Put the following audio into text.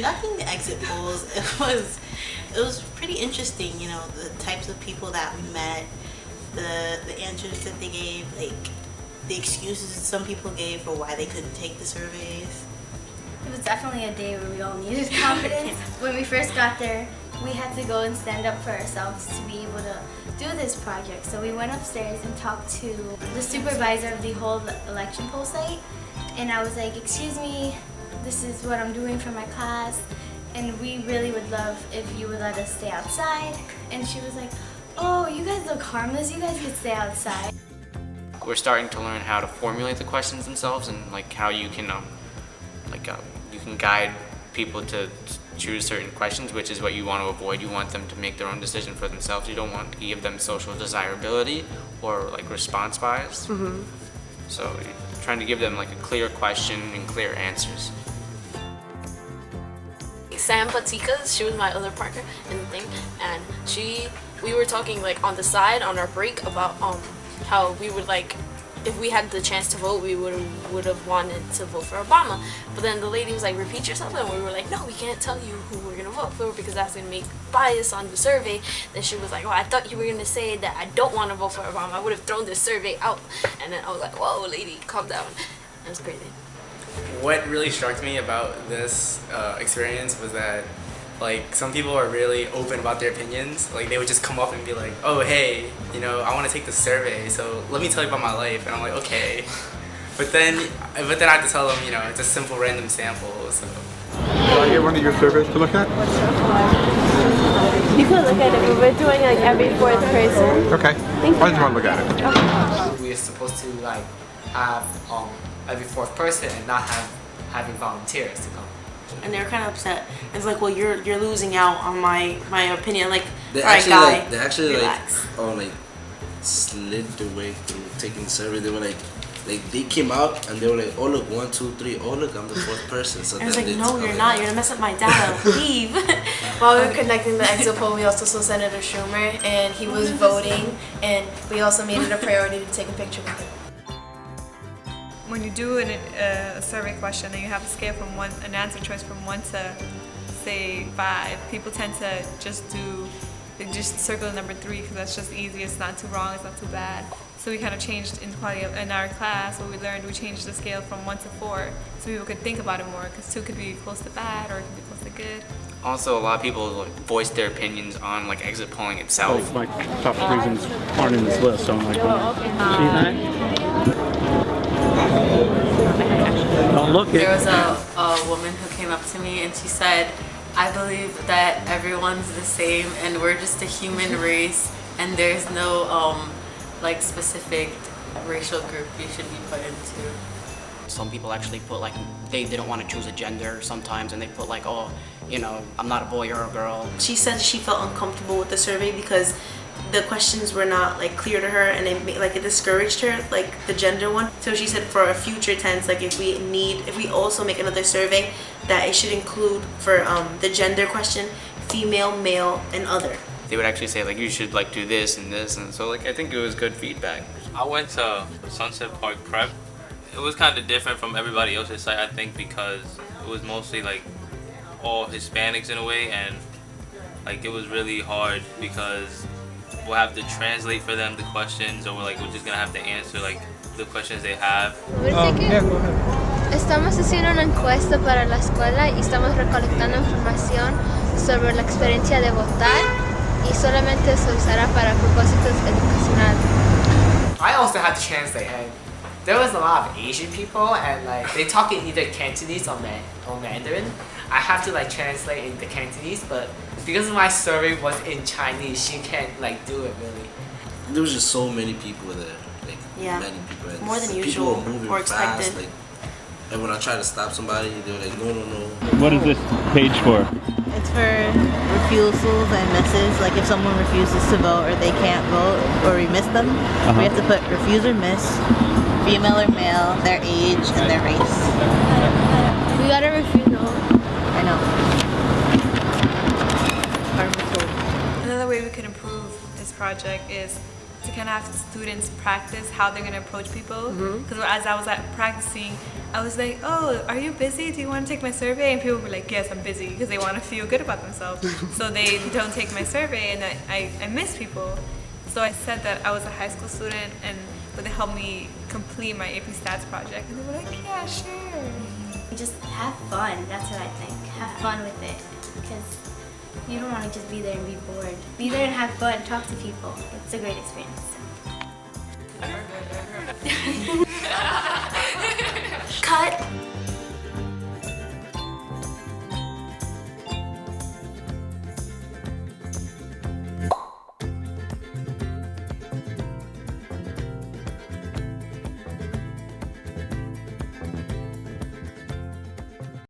conducting the exit polls, it was pretty interesting. You know, the types of people that we met, the answers that they gave, like the excuses that some people gave for why they couldn't take the surveys. It was definitely a day where we all needed confidence. When we first got there, we had to go and stand up for ourselves to be able to do this project. So we went upstairs and talked to the supervisor of the whole election poll site. And I was like, excuse me, this is what I'm doing for my class. And we really would love if you would let us stay outside. And she was like, oh, you guys look harmless. You guys could stay outside. We're starting to learn how to formulate the questions themselves and like how you can you can guide people to choose certain questions, which is what you want to avoid. You want them to make their own decision for themselves. You don't want to give them social desirability or like response bias. Mm-hmm. So you're trying to give them like a clear question and clear answers. Sam Patika, she was my other partner in the thing, and we were talking like on the side on our break about how we would like, if we had the chance to vote, we would have wanted to vote for Obama. But then the lady was like, repeat yourself, and we were like, no, we can't tell you who we're gonna vote for because that's gonna make bias on the survey. Then she was like, oh, I thought you were gonna say that I don't want to vote for Obama. I would have thrown this survey out. And then I was like, whoa, lady, calm down. It was crazy. What really struck me about this experience was that like some people are really open about their opinions. Like they would just come up and be like, oh hey, you know, I want to take the survey, so let me tell you about my life. And I'm like, okay. But then I have to tell them, you know, it's a simple random sample. So Can I get one of your surveys to look at? You could look at it, but we're doing like every fourth person. Okay. I just want to look at it. We're supposed to like have every fourth person and not having volunteers to come. And they were kind of upset. It's like, well, you're losing out on my opinion. Like, They all right, actually guy, they actually relax. slid their way through taking the survey. They were like they came out and they were like, oh look, 1, 2, 3, oh look, I'm the fourth person. So I was like, no, you're not. You're gonna mess up my data. Leave. While we were conducting the exit poll, we also saw Senator Schumer, and he was voting, and we also made it a priority to take a picture with him. When you do a survey question and you have a scale from an answer choice from 1 to say 5, people tend to just circle number 3 because that's just easy. It's not too wrong. It's not too bad. So we kind of changed in our class. What we learned, we changed the scale from 1 to 4 so people could think about it more because 2 could be close to bad or it could be close to good. Also, a lot of people like, voice their opinions on like exit polling itself. My top reasons aren't in this list, so I'm like, well, don't look it. There was a woman who came up to me and she said, I believe that everyone's the same and we're just a human race and there's no like specific racial group you should be put into. Some people actually put like they didn't want to choose a gender sometimes, and they put like, oh, you know, I'm not a boy or a girl. She said she felt uncomfortable with the survey because the questions were not like clear to her, and it discouraged her, like the gender one. So she said for a future tense, like if we also make another survey, that it should include for the gender question, female, male, and other. They would actually say like you should like do this, and so like I think it was good feedback. I went to Sunset Park Prep. It was kind of different from everybody else's site, I think, because it was mostly like all Hispanics in a way, and like it was really hard because we'll have to translate for them the questions, or we're just gonna have to answer like the questions they have. Estamos haciendo una encuesta para la escuela y estamos recolectando información sobre la experiencia de votar y solamente se usará para propósitos educacionales. I also had to translate, and there was a lot of Asian people, and like they talk in either Cantonese or Mandarin. I have to like translate in the Cantonese, but because my survey was in Chinese, she can't like do it really. There was just so many people there, like many people. And more than people usual were moving or expected. fast, and when I tried to stop somebody, they were like, no. What is this page for? It's for refusals and misses. Like if someone refuses to vote or they can't vote or we miss them, we have to put refuse or miss, female or male, their age, and their race. We got a refusal. I know. Another way we could improve this project is to kind of have students practice how they're gonna approach people. Because as I was practicing, I was like, "Oh, are you busy? Do you want to take my survey?" And people were like, "Yes, I'm busy," because they want to feel good about themselves. So they don't take my survey, and I miss people. So I said that I was a high school student, and would they help me complete my AP Stats project? And they were like, "Yeah, sure." Just have fun. That's what I think. Have fun with it, because you don't want to just be there and be bored. Be there and have fun. Talk to people. It's a great experience.